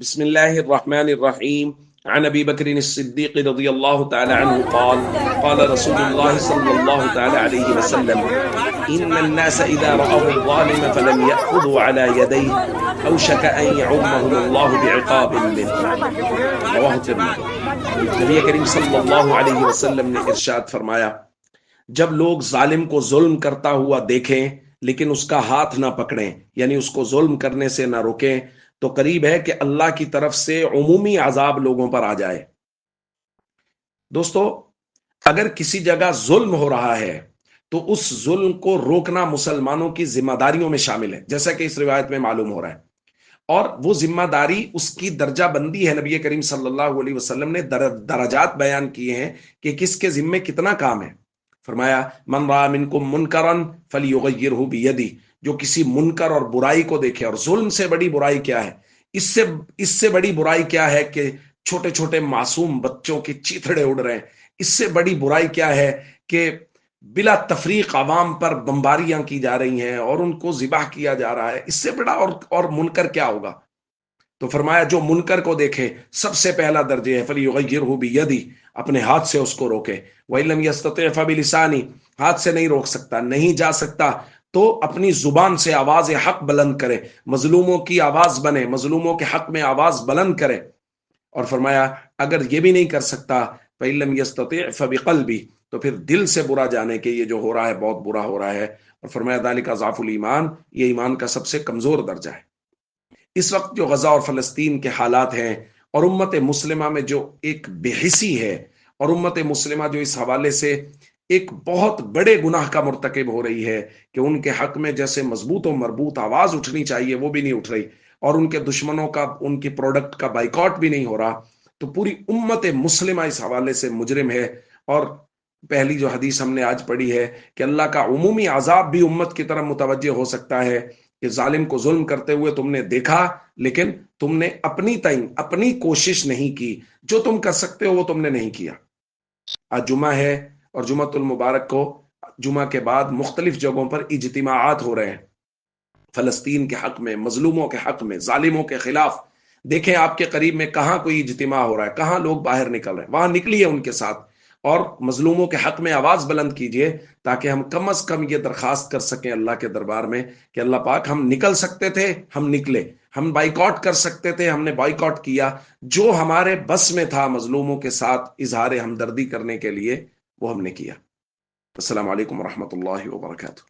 بسم الله الرحمن الرحيم. عن أبي بكر الصديق رضي الله تعالى عنه قال قال رسول الله صلى الله تعالى عليه وسلم: إن الناس إذا رأوا الظالم فلم يأخذوا على يديه أوشك أن يعمهم الله بعقاب منه. رواہ ترمذی۔ نبی کریم صلی اللہ علیہ وسلم نے ارشاد فرمایا، جب لوگ ظالم کو ظلم کرتا ہوا دیکھیں لیکن اس کا ہاتھ نہ پکڑیں، یعنی اس کو ظلم کرنے سے نہ روکیں، تو قریب ہے کہ اللہ کی طرف سے عمومی عذاب لوگوں پر آ جائے۔ دوستو، اگر کسی جگہ ظلم ہو رہا ہے تو اس ظلم کو روکنا مسلمانوں کی ذمہ داریوں میں شامل ہے، جیسا کہ اس روایت میں معلوم ہو رہا ہے، اور وہ ذمہ داری اس کی درجہ بندی ہے۔ نبی کریم صلی اللہ علیہ وسلم نے درجات بیان کیے ہیں کہ کس کے ذمے کتنا کام ہے۔ فرمایا، من رأى منکم منکرا فلیغیرہ بیدہ، جو کسی منکر اور برائی کو دیکھے، اور ظلم سے بڑی برائی کیا ہے؟ اس سے بڑی برائی کیا ہے کہ چھوٹے چھوٹے معصوم بچوں کے چیتھڑے اڑ رہے ہیں؟ اس سے بڑی برائی کیا ہے کہ بلا تفریق عوام پر بمباریاں کی جا رہی ہیں اور ان کو ذبح کیا جا رہا ہے؟ اس سے بڑا اور منکر کیا ہوگا؟ تو فرمایا، جو منکر کو دیکھے سب سے پہلا درجہ ہے فلیغیرہ بیدہ، اپنے ہاتھ سے اس کو روکے۔ وَإِن لَّمْ يَسْتَطِعْ فَبِلِسَانِهِ، ہاتھ سے نہیں روک سکتا، نہیں جا سکتا، تو اپنی زبان سے آواز حق بلند کرے، مظلوموں کی آواز بنے، مظلوموں کے حق میں آواز بلند کرے۔ اور فرمایا، اگر یہ بھی نہیں کر سکتا فَإِن لَّمْ يَسْتَطِعْ فَبِقَلْبِهِ، تو پھر دل سے برا جانے کہ یہ جو ہو رہا ہے بہت برا ہو رہا ہے۔ اور فرمایا، ذَلِكَ ضَعْفُ الْإِيمَانِ، یہ ایمان کا سب سے کمزور درجہ ہے۔ اس وقت جو غزہ اور فلسطین کے حالات ہیں، اور امت مسلمہ میں جو ایک بے حسی ہے، اور امت مسلمہ جو اس حوالے سے ایک بہت بڑے گناہ کا مرتکب ہو رہی ہے کہ ان کے حق میں جیسے مضبوط و مربوط آواز اٹھنی چاہیے وہ بھی نہیں اٹھ رہی، اور ان کے دشمنوں کا، ان کی پروڈکٹ کا بائیکاٹ بھی نہیں ہو رہا، تو پوری امت مسلمہ اس حوالے سے مجرم ہے۔ اور پہلی جو حدیث ہم نے آج پڑھی ہے کہ اللہ کا عمومی عذاب بھی امت کی طرف متوجہ ہو سکتا ہے کہ ظالم کو ظلم کرتے ہوئے تم نے دیکھا، لیکن تم نے اپنی کوشش نہیں کی، جو تم کر سکتے ہو وہ تم نے نہیں کیا۔ آج جمعہ ہے، اور جمعۃ المبارک کو جمعہ کے بعد مختلف جگہوں پر اجتماعات ہو رہے ہیں فلسطین کے حق میں، مظلوموں کے حق میں، ظالموں کے خلاف۔ دیکھیں آپ کے قریب میں کہاں کوئی اجتماع ہو رہا ہے، کہاں لوگ باہر نکل رہے ہیں، وہاں نکلیے ان کے ساتھ، اور مظلوموں کے حق میں آواز بلند کیجئے، تاکہ ہم کم از کم یہ درخواست کر سکیں اللہ کے دربار میں کہ اللہ پاک، ہم نکل سکتے تھے، ہم نکلے، ہم بائیکاٹ کر سکتے تھے، ہم نے بائیکاٹ کیا، جو ہمارے بس میں تھا مظلوموں کے ساتھ اظہار ہمدردی کرنے کے لیے وہ ہم نے کیا۔ السلام علیکم ورحمۃ اللہ وبرکاتہ۔